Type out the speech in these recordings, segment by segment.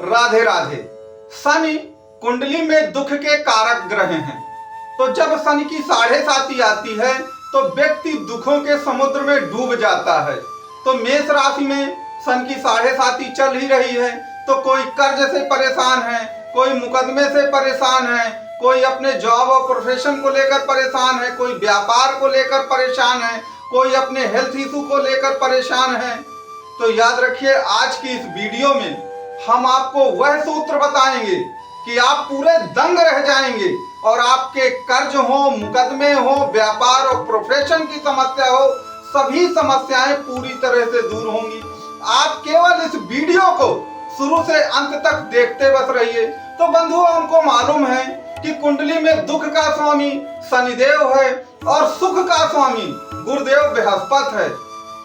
राधे राधे। शनि कुंडली में दुख के कारक ग्रह हैं। तो जब शनि की साढ़े साती आती है तो व्यक्ति दुखों के समुद्र में डूब जाता है। तो मेष राशि में शनि की साढ़े साती चल ही रही है। तो कोई कर्ज से परेशान है, कोई मुकदमे से परेशान है, कोई अपने जॉब और प्रोफेशन को लेकर परेशान है, कोई व्यापार को लेकर परेशान है, कोई अपने हेल्थ इशू को लेकर परेशान है। तो याद रखिए, आज की इस वीडियो में हम आपको वह सूत्र बताएंगे कि आप पूरे दंग रह जाएंगे और आपके कर्ज हो, मुकदमे हो, व्यापार और प्रोफेशन की समस्या हो, सभी समस्याएं पूरी तरह से दूर होंगी। आप केवल इस वीडियो को शुरू से अंत तक देखते बस रहिए। तो बंधुओं, हमको मालूम है कि कुंडली में दुख का स्वामी शनिदेव है और सुख का स्वामी गुरुदेव बृहस्पति है।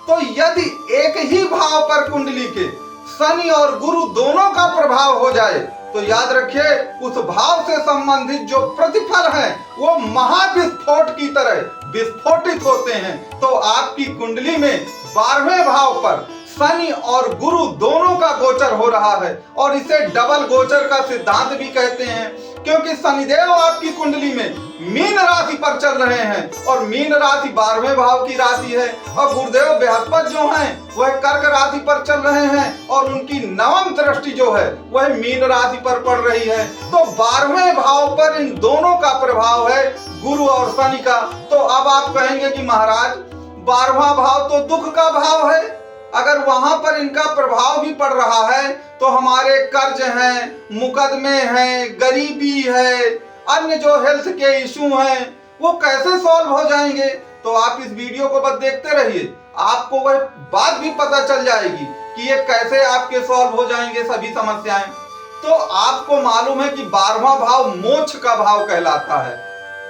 तो यदि एक ही भाव पर कुंडली के शनि और गुरु दोनों का प्रभाव हो जाए तो याद रखिए, उस भाव से संबंधित जो प्रतिफल है वो महाविस्फोट की तरह विस्फोटित होते हैं। तो आपकी कुंडली में 12वें भाव पर शनि और गुरु दोनों का गोचर हो रहा है और इसे डबल गोचर का सिद्धांत भी कहते हैं, क्योंकि शनिदेव आपकी कुंडली में मीन राशि पर चल रहे हैं और मीन राशि 12वें भाव की राशि है और गुरुदेव बृहस्पति जो हैं वह कर्क राशि पर चल रहे हैं और उनकी नवम दृष्टि जो है वह मीन राशि पर पड़ रही है। तो 12वें भाव पर इन दोनों का प्रभाव है, गुरु और शनि का। तो अब आप कहेंगे कि महाराज 12वां भाव तो दुख का भाव है, अगर वहां पर इनका प्रभाव भी पड़ रहा है तो हमारे कर्ज हैं, मुकदमे हैं, गरीबी है, अन्य जो हेल्थ के इशू हैं वो कैसे सॉल्व हो जाएंगे। तो आप इस वीडियो को बस देखते रहिए, आपको वह बात भी पता चल जाएगी कि ये कैसे आपके सॉल्व हो जाएंगे सभी समस्याएं। तो आपको मालूम है कि 12वां भाव मोक्ष का भाव कहलाता है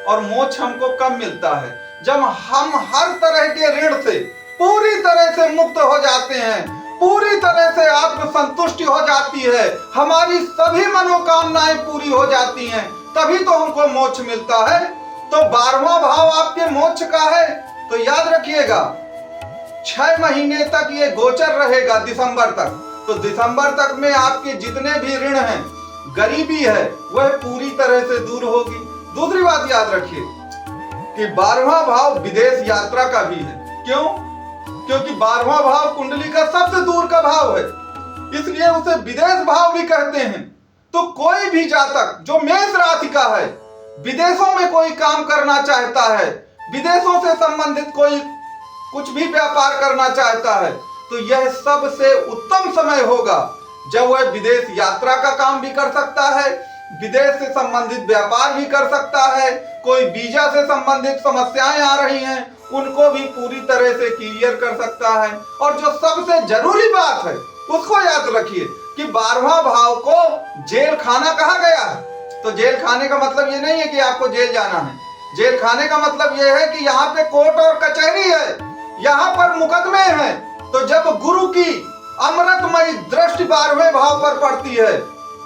और मोक्ष हमको कब मिलता है? जब हम हर तरह के ऋण से पूरी तरह से मुक्त हो जाते हैं, पूरी तरह से आत्मसंतुष्टि हो जाती है, हमारी सभी मनोकामनाएं पूरी हो जाती हैं, तभी तो हमको मोक्ष मिलता है। तो 12वां भाव आपके मोक्ष का है। तो याद रखिएगा, 6 महीने तक ये गोचर रहेगा, दिसंबर तक। तो दिसंबर तक में आपके जितने भी ऋण हैं, गरीबी है, वह पूरी तरह से दूर होगी। दूसरी बात याद रखिए कि 12वां भाव विदेश यात्रा का भी है। क्यों? क्योंकि 12वां भाव कुंडली का सबसे दूर का भाव है, इसलिए उसे विदेश भाव भी कहते हैं। तो कोई भी जातक जो मेष राशि का है, विदेशों में कोई काम करना चाहता है, विदेशों से संबंधित कोई कुछ भी व्यापार करना चाहता है, तो यह सबसे उत्तम समय होगा जब वह विदेश यात्रा का काम भी कर सकता है, विदेश से संबंधित व्यापार भी कर सकता है, कोई वीजा से संबंधित समस्याएं आ रही हैं उनको भी पूरी तरह से क्लियर कर सकता है। और जो सबसे जरूरी बात है उसको याद रखिए कि 12वां भाव को जेल खाना कहा गया है। तो जेल खाने का मतलब ये नहीं है कि आपको जेल जाना है, जेल खाने का मतलब ये है कि यहाँ पे कोर्ट और कचहरी है, यहाँ पर मुकदमे हैं। तो जब गुरु की अमृतमयी दृष्टि 12वें भाव पर पड़ती है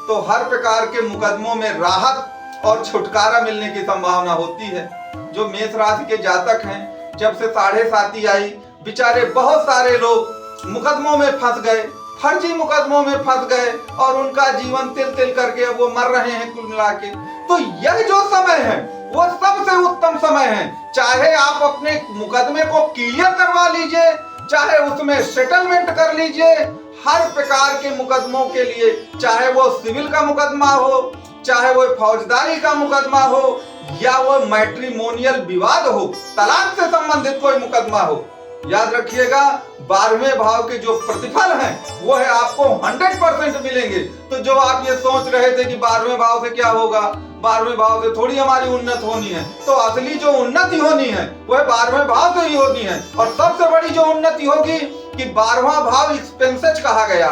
तो हर प्रकार के मुकदमों में राहत और छुटकारा मिलने की संभावना होती है। जो मेष राशि के जातक हैं, जब से साढ़े साती आई, बेचारे बहुत सारे लोग मुकदमों में फंस गए, फर्जी मुकदमों में फंस गए और उनका जीवन तिल तिल करके अब वो मर रहे हैं कुल मिला के। तो यह जो समय है वो सबसे उत्तम समय है। चाहे आप अपने मुकदमे को क्लियर करवा लीजिए, चाहे उसमें सेटलमेंट कर लीजिए, हर प्रकार के मुकदमों के लिए, चाहे वो सिविल का मुकदमा हो, चाहे वो फौजदारी का मुकदमा हो या वो मैट्रिमोनियल विवाद हो, तलाक से संबंधित कोई मुकदमा हो, याद रखिएगा 12वें भाव के जो प्रतिफल हैं वो है आपको 100% मिलेंगे। तो जो आप ये सोच रहे थे कि 12वें भाव से क्या होगा, 12वें भाव से थोड़ी हमारी उन्नति होनी है, तो असली जो उन्नति होनी है वह 12वें भाव से ही होनी है। और सबसे बड़ी जो उन्नति होगी कि 12वां भाव एक्सपेंसेज कहा गया।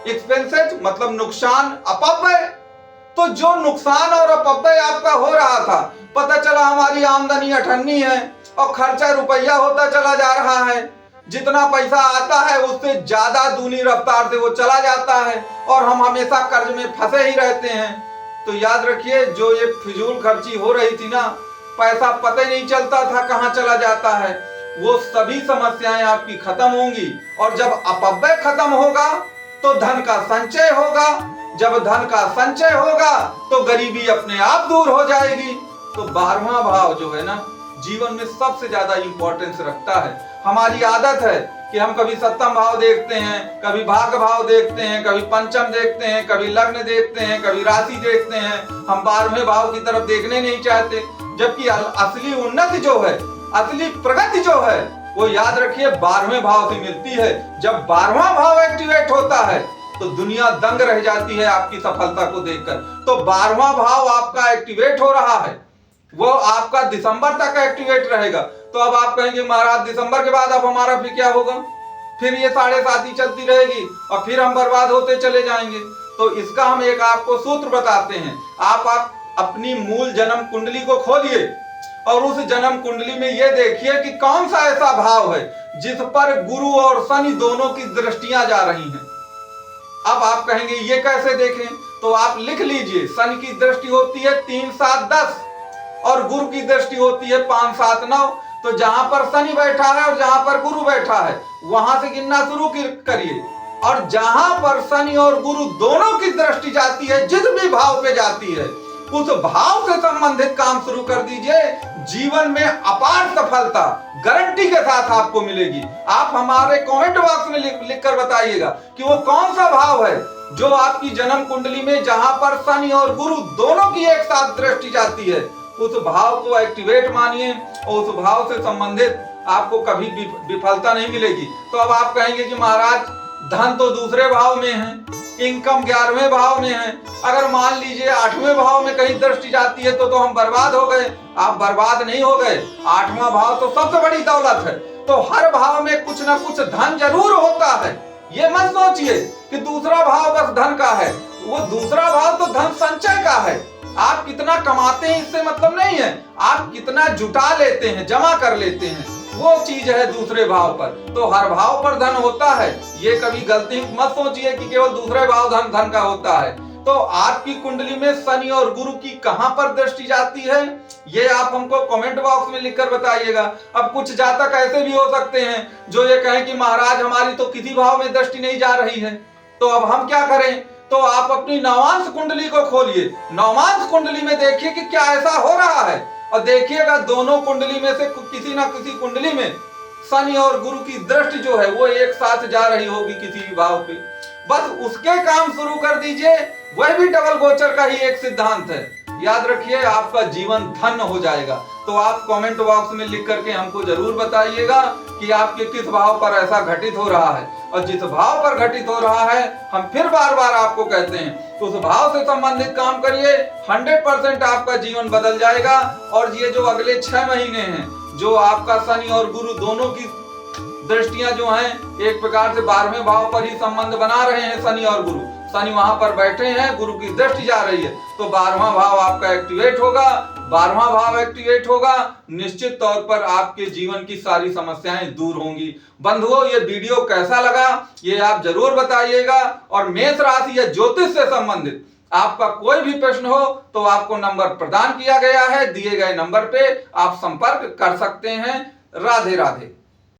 एक्सपेंसेज मतलब नुकसान, अपव्यय। तो जो नुकसान और अपव्यय आपका हो रहा था, पता चला हमारी आमदनी 98 है और खर्चा रुपया होता चला जा रहा है, जितना पैसा आता है उससे ज्यादा दूनी रफ्तार से वो चला जाता है और हम हमेशा कर्ज में फंसे ही रहते हैं। तो याद रखिए, जो ये फिजूल खर्ची हो रही थी ना, पैसा पता ही नहीं चलता था कहाँ चला जाता है, वो सभी समस्याएं आपकी खत्म होंगी। और जब अपव्यय खत्म होगा तो धन का संचय होगा। जब धन का संचय होगा तो गरीबी अपने आप दूर हो जाएगी। तो 12वां भाव जो है ना, जीवन में सबसे ज्यादा इंपॉर्टेंस रखता है। हमारी आदत है कि हम कभी सप्तम भाव देखते हैं, कभी भाग्य भाव देखते हैं, कभी पंचम देखते हैं, कभी लग्न देखते हैं, कभी राशि देखते हैं। हम 12वें भाव की तरफ देखने नहीं चाहते, जबकि असली उन्नति जो है, असली प्रगति जो है, वो याद रखिए 12वें भाव से मिलती है। जब 12वां भाव एक्टिवेट होता है तो दुनिया दंग रह जाती है आपकी सफलता को देखकर। तो 12वां भाव आपका एक्टिवेट हो रहा है, वो आपका दिसंबर तक एक्टिवेट रहेगा। तो अब आप कहेंगे महाराज दिसंबर के बाद अब हमारा फिर क्या होगा? फिर ये 7.5 चलती रहेगी और फिर हम बर्बाद होते चले जाएंगे। तो इसका हम एक आपको सूत्र बताते हैं। आप अपनी मूल जन्म कुंडली को खोलिए और उस जन्म कुंडली में ये देखिए कि कौन सा ऐसा भाव है जिस पर गुरु और शनि दोनों की दृष्टियां जा रही हैं। अब आप कहेंगे ये कैसे देखें? तो आप लिख लीजिए, शनि की दृष्टि होती है 3, 7, 10 और गुरु की दृष्टि होती है 5, 7, 9। तो जहां पर शनि बैठा है और जहां पर गुरु बैठा है वहां से गिनना शुरू करिए। और जहां पर शनि और गुरु दोनों की दृष्टि जाती है, जिस भी भाव पे जाती है, उस भाव से संबंधित काम शुरू कर दीजिए। जीवन में अपार सफलता गारंटी के साथ आपको मिलेगी। आप हमारे कमेंट बॉक्स में लिख कर बताइएगा कि वो कौन सा भाव है जो आपकी जन्म कुंडली में, जहां पर शनि और गुरु दोनों की एक साथ दृष्टि जाती है, उस भाव को एक्टिवेट मानिए और उस भाव से संबंधित आपको कभी विफलता नहीं मिलेगी। तो अब आप कहेंगे कि महाराज धन तो दूसरे भाव में है, इनकम 11वें भाव में है, अगर मान लीजिए 8वें भाव में कहीं दृष्टि जाती है तो हम बर्बाद हो गए। आप बर्बाद नहीं हो गए। 8वां भाव तो सबसे बड़ी दौलत है। तो हर भाव में कुछ ना कुछ धन जरूर होता है। ये मत सोचिए कि दूसरा भाव बस धन का है। वो दूसरा भाव तो धन संचय का है। आप कितना कमाते हैं इससे मतलब नहीं है, आप कितना जुटा लेते हैं, जमा कर लेते हैं, वो चीज है दूसरे भाव पर। तो हर भाव पर धन होता है। ये कभी गलती मत सोचिए कि केवल दूसरे भाव धन का होता है। तो आपकी कुंडली में शनि और गुरु की कहां पर दृष्टि जाती है, ये आप हमको कमेंट बॉक्स में लिखकर बताइएगा। अब कुछ जातक ऐसे भी हो सकते हैं जो ये कहें कि महाराज हमारी तो किसी भाव में दृष्टि नहीं जा रही है, तो अब हम क्या करें? तो आप अपनी नवांश कुंडली को खोलिए। नवांश कुंडली में देखिए कि क्या ऐसा हो रहा है, और देखिएगा दोनों कुंडली में से किसी ना किसी कुंडली में शनि और गुरु की दृष्टि जो है वो एक साथ जा रही होगी किसी भी भाव पे। बस उसके काम शुरू कर दीजिए। वह भी डबल गोचर का ही एक सिद्धांत है। याद रखिए, आपका जीवन धन्य हो जाएगा। तो आप कमेंट बॉक्स में लिख करके हमको जरूर बताइएगा कि आपके किस भाव पर ऐसा घटित हो रहा है। और जिस भाव पर घटित हो रहा है, हम फिर बार बार आपको कहते हैं, तो उस भाव से संबंधित काम करिए। 100% आपका जीवन बदल जाएगा। और ये जो अगले 6 महीने हैं, जो आपका शनि और गुरु दोनों की दृष्टियां जो हैं, एक प्रकार से 12वें भाव पर ही संबंध बना रहे हैं शनि और गुरु। शनि वहां पर बैठे हैं, गुरु की दृष्टि जा रही है, तो 12वां भाव आपका एक्टिवेट होगा। 12वां भाव एक्टिवेट होगा, निश्चित तौर पर आपके जीवन की सारी समस्याएं दूर होंगी। बंधुओं, ये वीडियो कैसा लगा ये आप जरूर बताइएगा। और मेष राशि या ज्योतिष से संबंधित आपका कोई भी प्रश्न हो तो आपको नंबर प्रदान किया गया है, दिए गए नंबर पे आप संपर्क कर सकते हैं। राधे राधे।